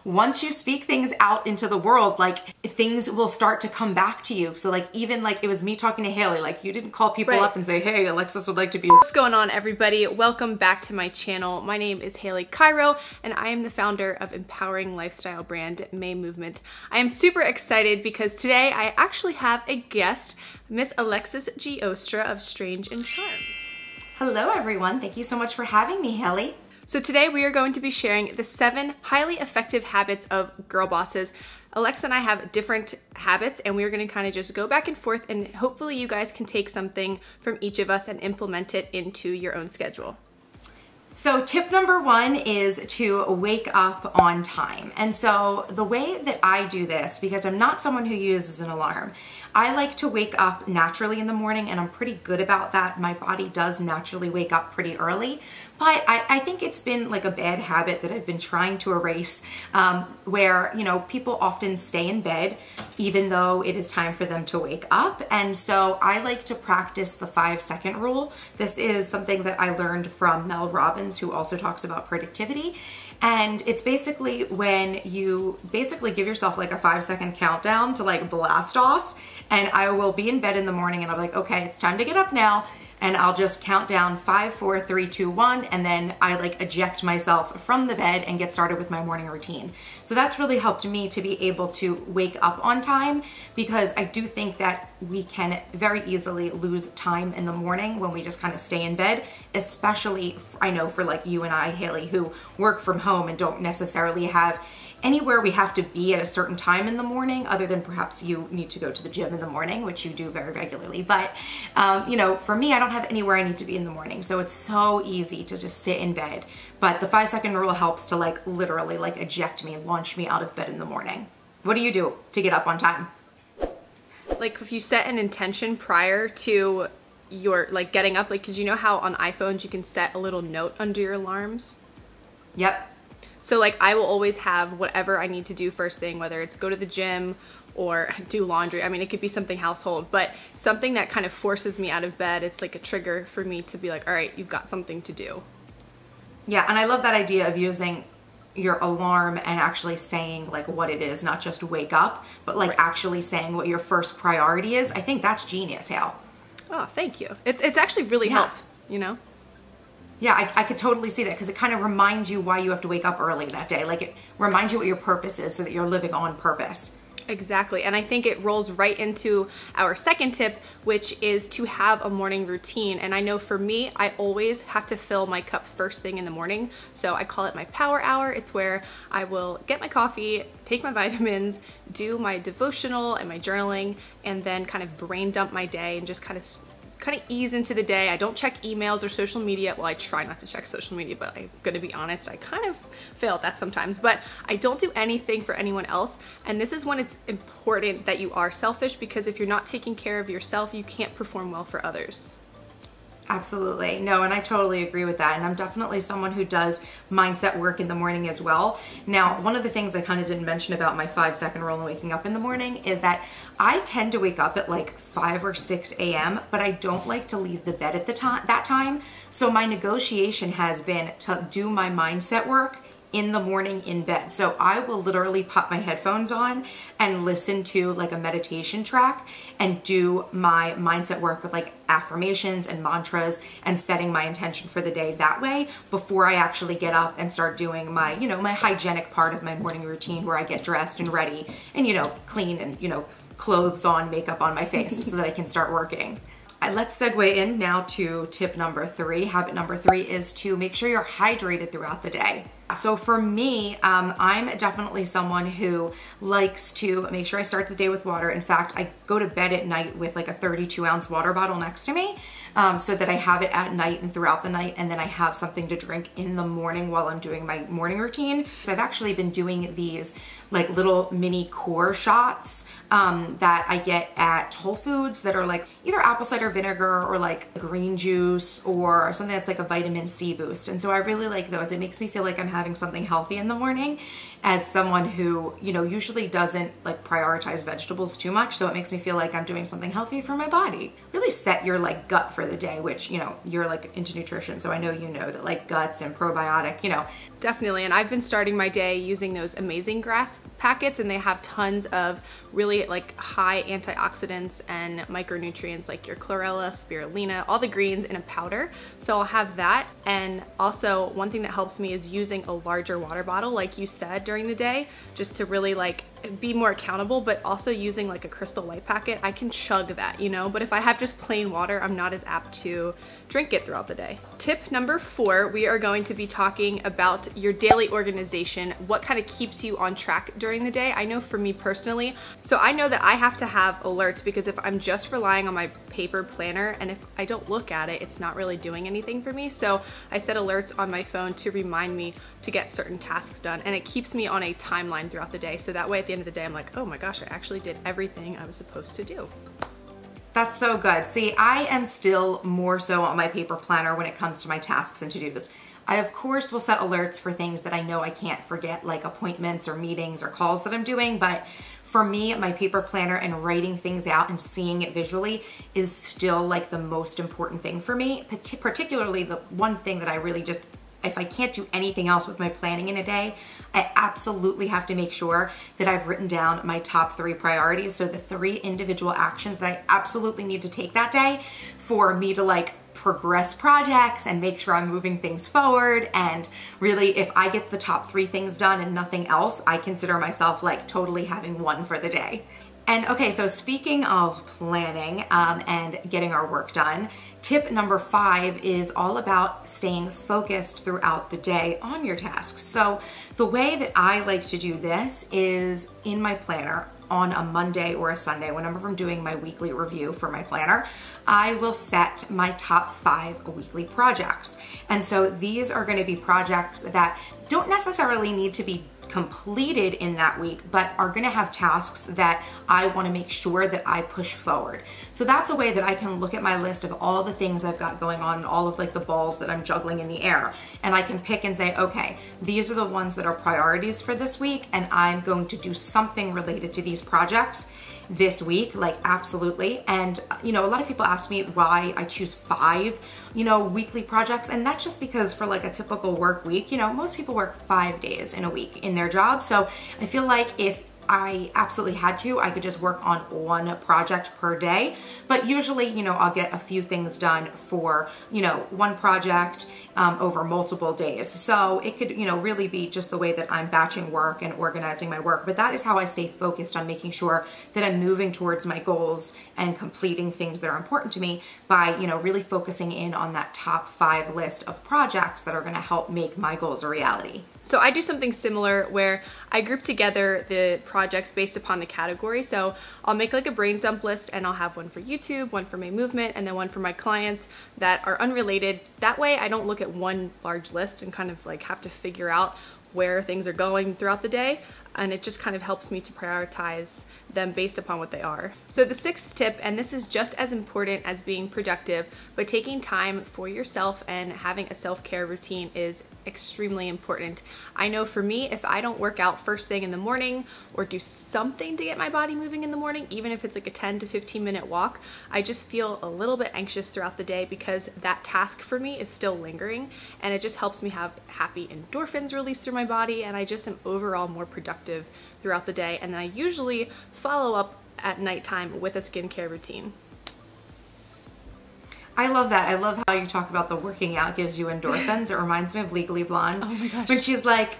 Once you speak things out into the world, like things will start to come back to you. So like even like it was me talking to Haley, like you didn't call people up and say, hey, Alexis would like to be. What's going on, everybody? Welcome back to my channel. My name is Haley Cairo and I am the founder of empowering lifestyle brand May Movement. I am super excited because today I actually have a guest, Miss Alexis G. Ostra of Strange and Charm. Hello everyone, thank you so much for having me, Haley. So today we are going to be sharing the 7 highly effective habits of girl bosses. Alexa and I have different habits and we're gonna kind of just go back and forth, and hopefully you guys can take something from each of us and implement it into your own schedule. So tip number 1 is to wake up on time. And so the way that I do this, because I'm not someone who uses an alarm, I like to wake up naturally in the morning, and I'm pretty good about that. My body does naturally wake up pretty early, but I think it's been like a bad habit that I've been trying to erase, where, you know, people often stay in bed even though it is time for them to wake up. And so I like to practice the 5-second rule. This is something that I learned from Mel Robbins, who also talks about productivity. And it's basically when you basically give yourself like a 5-second countdown to like blast off. And I will be in bed in the morning and I'm like, okay, it's time to get up now. And I'll just count down 5, 4, 3, 2, 1, and then I like eject myself from the bed and get started with my morning routine. So that's really helped me to be able to wake up on time, because I do think that we can very easily lose time in the morning when we just kind of stay in bed, especially I know for like you and I, Haley, who work from home and don't necessarily have anywhere we have to be at a certain time in the morning, other than perhaps you need to go to the gym in the morning, which you do very regularly. But, you know, for me, I don't have anywhere I need to be in the morning. So it's so easy to just sit in bed. But the 5-second rule helps to like literally like eject me and launch me out of bed in the morning. What do you do to get up on time? Like if you set an intention prior to your like getting up, like, cause you know how on iPhones you can set a little note under your alarms? Yep. So like I will always have whatever I need to do first thing, whether it's go to the gym or do laundry. I mean, it could be something household, but something that kind of forces me out of bed. It's like a trigger for me to be like, all right, you've got something to do. Yeah, and I love that idea of using your alarm and actually saying like what it is, not just wake up, but like actually saying what your first priority is. I think that's genius, Hal. Oh, thank you. It's actually really helped, you know? Yeah, I could totally see that, because it kind of reminds you why you have to wake up early that day. Like it reminds you what your purpose is so that you're living on purpose. Exactly. And I think it rolls right into our second tip, which is to have a morning routine. And I know for me, I always have to fill my cup first thing in the morning. So I call it my power hour. It's where I will get my coffee, take my vitamins, do my devotional and my journaling, and then kind of brain dump my day and just kind of ease into the day. I don't check emails or social media. Well, I try not to check social media, but I'm gonna be honest, I kind of fail at that sometimes. But I don't do anything for anyone else. And this is when it's important that you are selfish, because if you're not taking care of yourself, you can't perform well for others. Absolutely. No, and I totally agree with that. And I'm definitely someone who does mindset work in the morning as well. Now, one of the things I kind of didn't mention about my 5-second rule and waking up in the morning is that I tend to wake up at like 5 or 6 a.m., but I don't like to leave the bed at that time. So my negotiation has been to do my mindset work in the morning in bed. So I will literally pop my headphones on and listen to like a meditation track and do my mindset work with like affirmations and mantras and setting my intention for the day that way before I actually get up and start doing my, you know, my hygienic part of my morning routine, where I get dressed and ready and, you know, clean and, you know, clothes on, makeup on my face so that I can start working. Let's segue in now to tip number 3. Habit number 3 is to make sure you're hydrated throughout the day. So for me, I'm definitely someone who likes to make sure I start the day with water. In fact, I go to bed at night with like a 32-ounce water bottle next to me, so that I have it at night and throughout the night, and then I have something to drink in the morning while I'm doing my morning routine. So I've actually been doing these like little mini core shots that I get at Whole Foods that are like either apple cider vinegar or like green juice or something that's like a vitamin C boost. And so I really like those. It makes me feel like I'm having something healthy in the morning, as someone who, you know, usually doesn't like prioritize vegetables too much. So it makes me feel like I'm doing something healthy for my body. Really set your like gut for for the day, which, you know, you're like into nutrition, so I know you know that like guts and probiotic, you know. Definitely, and I've been starting my day using those Amazing Grass packets, and they have tons of really like high antioxidants and micronutrients like your chlorella, spirulina, all the greens in a powder. So I'll have that. And also one thing that helps me is using a larger water bottle, like you said, during the day, just to really like be more accountable, but also using like a Crystal Light packet. I can chug that, you know, but if I have just plain water, I'm not as apt to drink it throughout the day. Tip number 4, we are going to be talking about your daily organization, what kind of keeps you on track during the day. I know for me personally, so I know that I have to have alerts, because if I'm just relying on my paper planner and if I don't look at it, it's not really doing anything for me. So I set alerts on my phone to remind me to get certain tasks done, and it keeps me on a timeline throughout the day. So that way at the end of the day, I'm like, oh my gosh, I actually did everything I was supposed to do. That's so good. See, I am still more so on my paper planner when it comes to my tasks and to-dos. I, of course, will set alerts for things that I know I can't forget, like appointments or meetings or calls that I'm doing, but for me, my paper planner and writing things out and seeing it visually is still like the most important thing for me, particularly the one thing that I really just, if I can't do anything else with my planning in a day, I absolutely have to make sure that I've written down my top 3 priorities. So the 3 individual actions that I absolutely need to take that day for me to like progress projects and make sure I'm moving things forward. And really, if I get the top 3 things done and nothing else, I consider myself like totally having won for the day. And okay, so speaking of planning and getting our work done, tip number 5 is all about staying focused throughout the day on your tasks. So the way that I like to do this is in my planner on a Monday or a Sunday, whenever I'm doing my weekly review for my planner, I will set my top 5 weekly projects. And so these are going to be projects that don't necessarily need to be completed in that week, but are going to have tasks that I want to make sure that I push forward. So that's a way that I can look at my list of all the things I've got going on and all of like the balls that I'm juggling in the air, and I can pick and say, okay, these are the ones that are priorities for this week, and I'm going to do something related to these projects this week, like absolutely. And you know, a lot of people ask me why I choose 5, you know, weekly projects, and that's just because for like a typical work week, you know, most people work 5 days in a week in their job. So I feel like if I absolutely had to, I could just work on 1 project per day. But usually, you know, I'll get a few things done for, you know, 1 project over multiple days. So it could, you know, really be just the way that I'm batching work and organizing my work. But that is how I stay focused on making sure that I'm moving towards my goals and completing things that are important to me by, you know, really focusing in on that top 5 list of projects that are going to help make my goals a reality. So I do something similar where I group together the projects based upon the category. So I'll make like a brain dump list, and I'll have one for YouTube, one for my movement, and then one for my clients that are unrelated. That way I don't look at one large list and kind of like have to figure out where things are going throughout the day. And it just kind of helps me to prioritize them based upon what they are. So the 6th tip, and this is just as important as being productive, but taking time for yourself and having a self-care routine is extremely important. I know for me, if I don't work out first thing in the morning or do something to get my body moving in the morning, even if it's like a 10 to 15 minute walk, I just feel a little bit anxious throughout the day because that task for me is still lingering, and it just helps me have happy endorphins released through my body, and I just am overall more productive throughout the day. And then I usually follow up at nighttime with a skincare routine. I love that. I love how you talk about the working out gives you endorphins. It reminds me of Legally Blonde. Oh my gosh. When she's like,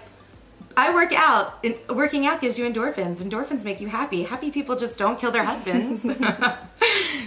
I work out, and working out gives you endorphins. Endorphins make you happy. Happy people just don't kill their husbands.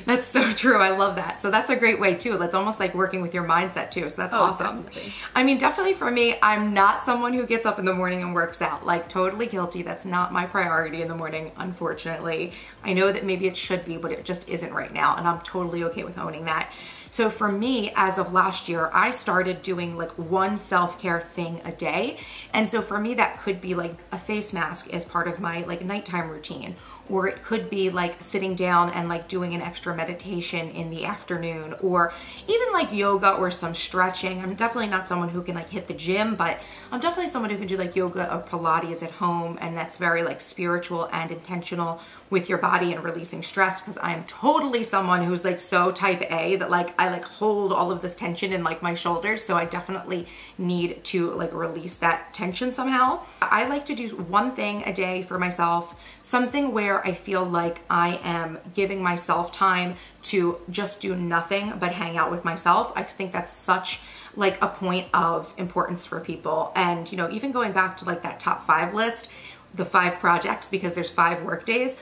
That's so true. I love that. So that's a great way too. That's almost like working with your mindset too. So that's awesome. Definitely. I mean, definitely for me, I'm not someone who gets up in the morning and works out. Like, totally guilty. That's not my priority in the morning, unfortunately. I know that maybe it should be, but it just isn't right now. And I'm totally okay with owning that. So for me, as of last year, I started doing like 1 self-care thing a day. And so for me, that could be like a face mask as part of my like nighttime routine, or it could be like sitting down and like doing an extra meditation in the afternoon, or even like yoga or some stretching. I'm definitely not someone who can like hit the gym, but I'm definitely someone who can do like yoga or Pilates at home, and that's very like spiritual and intentional with your body and releasing stress, because I'm totally someone who's like so type A that like I like hold all of this tension in like my shoulders, so I definitely need to like release that tension somehow. I like to do one thing a day for myself, something where I feel like I am giving myself time to just do nothing but hang out with myself. I think that's such like a point of importance for people. And you know, even going back to like that top 5 list, the 5 projects, because there's 5 work days.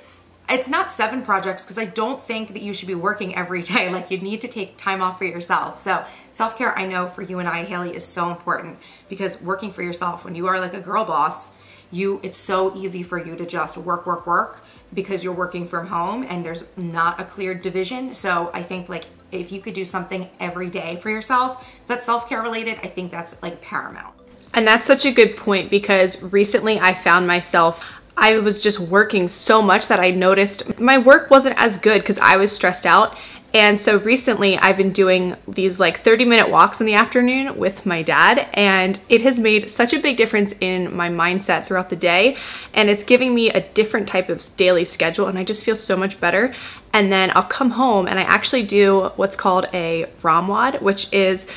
It's not 7 projects because I don't think that you should be working every day. Like you need to take time off for yourself. So self-care, I know for you and I, Haley, is so important because working for yourself, when you are like a girl boss, it's so easy for you to just work because you're working from home and there's not a clear division. So I think like if you could do something every day for yourself that's self-care related, I think that's like paramount. And that's such a good point because recently I found myself, I was just working so much that I noticed my work wasn't as good because I was stressed out. And so recently I've been doing these like 30-minute walks in the afternoon with my dad, and it has made such a big difference in my mindset throughout the day. And it's giving me a different type of daily schedule, and I just feel so much better. And then I'll come home and I actually do what's called a ROMWOD, which is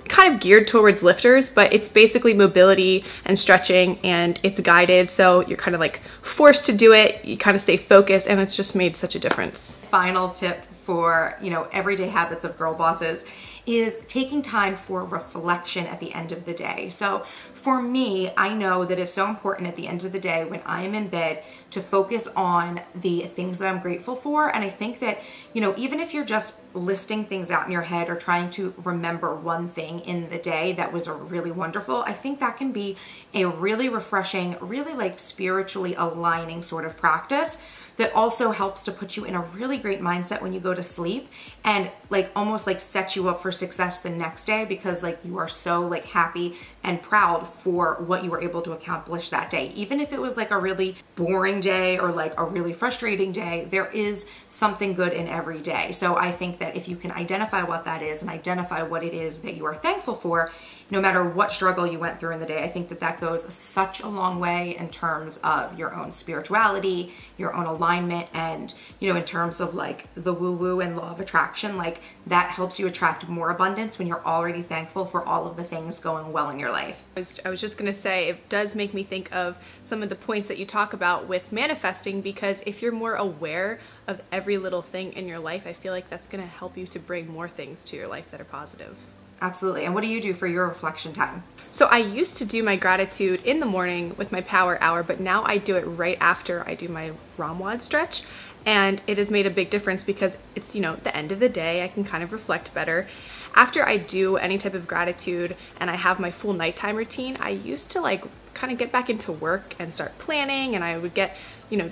kind of geared towards lifters, but it's basically mobility and stretching, and it's guided, so you're kind of like forced to do it. You kind of stay focused, and it's just made such a difference. Final tip for, you know, everyday habits of girl bosses is taking time for reflection at the end of the day. So for me, I know that it's so important at the end of the day when I am in bed to focus on the things that I'm grateful for. And I think that, you know, even if you're just listing things out in your head or trying to remember one thing in the day that was really wonderful, I think that can be a really refreshing, really like spiritually aligning sort of practice that also helps to put you in a really great mindset when you go to sleep and like almost like set you up for success the next day because like you are so like happy and proud for what you were able to accomplish that day. Even if it was like a really boring day or like a really frustrating day, there is something good in every day. So I think that if you can identify what that is and identify what it is that you are thankful for, no matter what struggle you went through in the day, I think that that goes such a long way in terms of your own spirituality, your own alignment, and, you know, in terms of like the woo-woo and law of attraction, like that helps you attract more abundance when you're already thankful for all of the things going well in your life. I was just gonna say, it does make me think of some of the points that you talk about with manifesting, because if you're more aware of every little thing in your life, I feel like that's gonna help you to bring more things to your life that are positive. Absolutely. And what do you do for your reflection time? So I used to do my gratitude in the morning with my power hour, but now I do it right after I do my ROMWOD stretch. And it has made a big difference because it's, you know, the end of the day, I can kind of reflect better. After I do any type of gratitude and I have my full nighttime routine, I used to like kind of get back into work and start planning, and I would get, you know,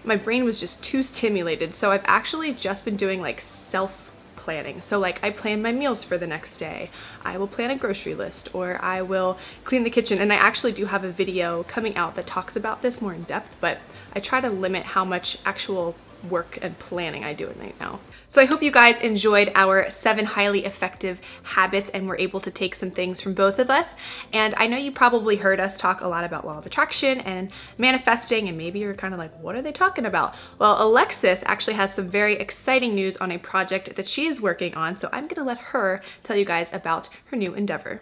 my brain was just too stimulated. So I've actually just been doing like planning. So like I plan my meals for the next day. I will plan a grocery list, or I will clean the kitchen. And I actually do have a video coming out that talks about this more in depth, but I try to limit how much actual work and planning I do right now. So I hope you guys enjoyed our 7 highly effective habits and were able to take some things from both of us. And I know you probably heard us talk a lot about law of attraction and manifesting, and maybe you're kind of like, what are they talking about? Well, Alexis actually has some very exciting news on a project that she is working on, so I'm gonna let her tell you guys about her new endeavor.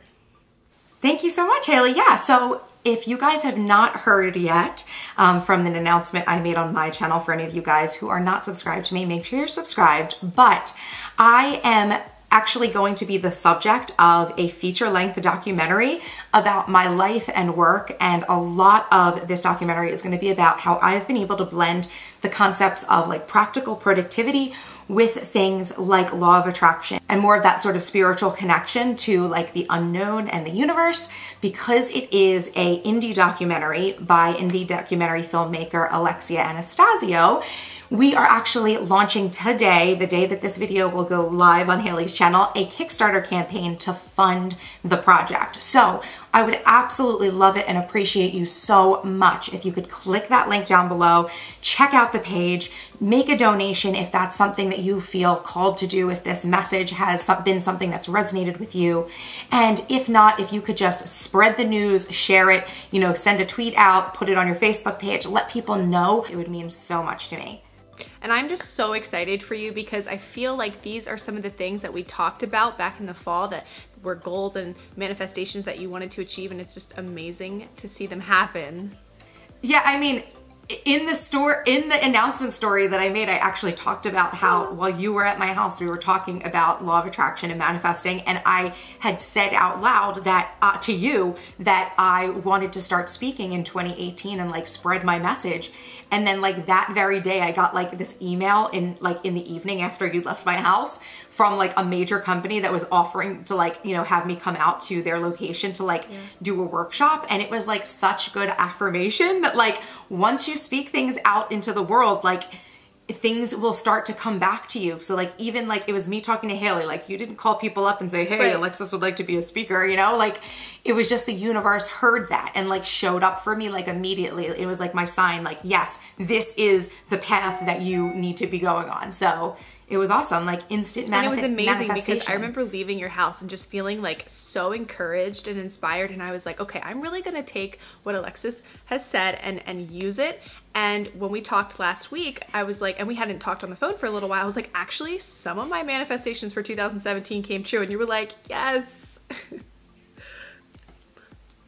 Thank you so much, Haley. Yeah, so if you guys have not heard yet from the announcement I made on my channel, for any of you guys who are not subscribed to me, make sure you're subscribed. But I am actually going to be the subject of a feature-length documentary about my life and work, and a lot of this documentary is going to be about how I've been able to blend the concepts of like practical productivity with things like law of attraction and more of that sort of spiritual connection to like the unknown and the universe, because it is a indie documentary by indie documentary filmmaker Alexis I. We are actually launching today, the day that this video will go live on Haley's channel, a Kickstarter campaign to fund the project. So I would absolutely love it and appreciate you so much if you could click that link down below, check out the page, make a donation if that's something that you feel called to do, if this message has been something that's resonated with you. And if not, if you could just spread the news, share it, you know, send a tweet out, put it on your Facebook page, let people know. It would mean so much to me. And I'm just so excited for you because I feel like these are some of the things that we talked about back in the fall that were goals and manifestations that you wanted to achieve, and it's just amazing to see them happen. Yeah, I mean, in the announcement story that I made, I actually talked about how while you were at my house, we were talking about law of attraction and manifesting, and I had said out loud that to you that I wanted to start speaking in 2018 and like spread my message. And then like that very day, I got like this email in the evening after you left my house from like a major company that was offering to like, you know, have me come out to their location to like do a workshop. And it was like such good affirmation that like once you speak things out into the world, like things will start to come back to you. So like even like it was me talking to Haley, like you didn't call people up and say, hey, right. Alexis would like to be a speaker, you know, like it was just the universe heard that and like showed up for me like immediately. It was like my sign, like, yes, this is the path that you need to be going on. So it was awesome, like instant manifestation. And it was amazing because I remember leaving your house and just feeling like so encouraged and inspired. And I was like, okay, I'm really going to take what Alexis has said and use it. And when we talked last week, I was like, and we hadn't talked on the phone for a little while, I was like, actually, some of my manifestations for 2017 came true. And you were like, yes.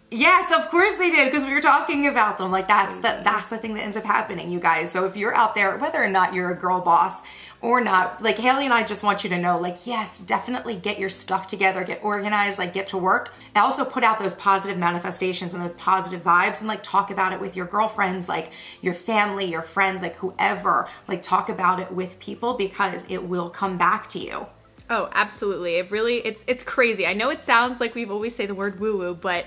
Yes, of course they did, because we were talking about them. Like that's the thing that ends up happening, you guys. So if you're out there, whether or not you're a girl boss or not, like Haley and I just want you to know, like, yes, definitely get your stuff together, get organized, like get to work. And also put out those positive manifestations and those positive vibes and like talk about it with your girlfriends, like your family, your friends, like whoever, like talk about it with people because it will come back to you. Oh, absolutely. It really, it's crazy. I know it sounds like we've always say the word woo-woo, but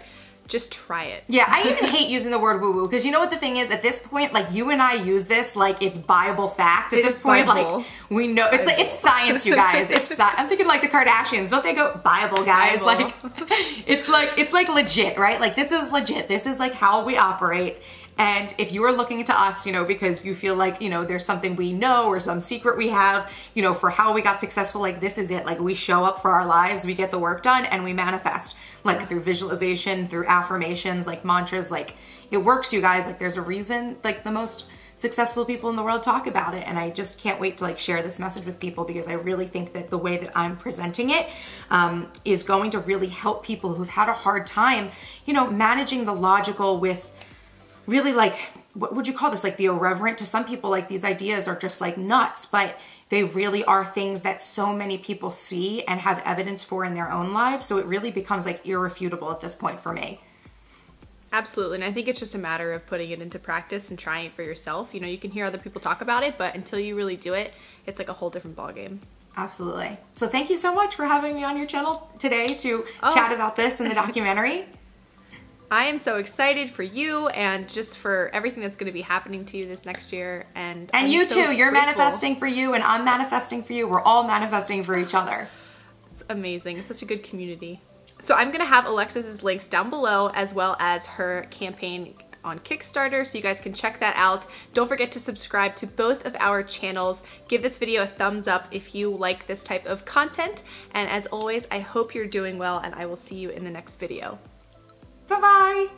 just try it. Yeah, I even hate using the word woo-woo because you know what the thing is? At this point, like you and I use this like it's Bible fact. At this point, like we know it's like it's science, you guys. I'm thinking like the Kardashians. Don't they go Bible, guys? Bible. Like it's like legit, right? Like this is legit. This is like how we operate. And if you are looking to us, you know, because you feel like, you know, there's something we know or some secret we have, you know, for how we got successful, like this is it. Like we show up for our lives, we get the work done, and we manifest. Like through visualization, through affirmations, like mantras, like it works, you guys. Like there's a reason like the most successful people in the world talk about it. And I just can't wait to like share this message with people because I really think that the way that I'm presenting it is going to really help people who've had a hard time, you know, managing the logical with really like, what would you call this? Like the irreverent. To some people, like these ideas are just like nuts, but they really are things that so many people see and have evidence for in their own lives. So it really becomes like irrefutable at this point for me. Absolutely. And I think it's just a matter of putting it into practice and trying it for yourself. You know, you can hear other people talk about it, but until you really do it, it's like a whole different ballgame. Absolutely. So thank you so much for having me on your channel today to chat about this in the documentary. I am so excited for you and just for everything that's going to be happening to you this next year. And you too. You're manifesting for you and I'm manifesting for you. We're all manifesting for each other. It's amazing. It's such a good community. So I'm going to have Alexis's links down below as well as her campaign on Kickstarter, so you guys can check that out. Don't forget to subscribe to both of our channels. Give this video a thumbs up if you like this type of content. And as always, I hope you're doing well and I will see you in the next video. Bye-bye.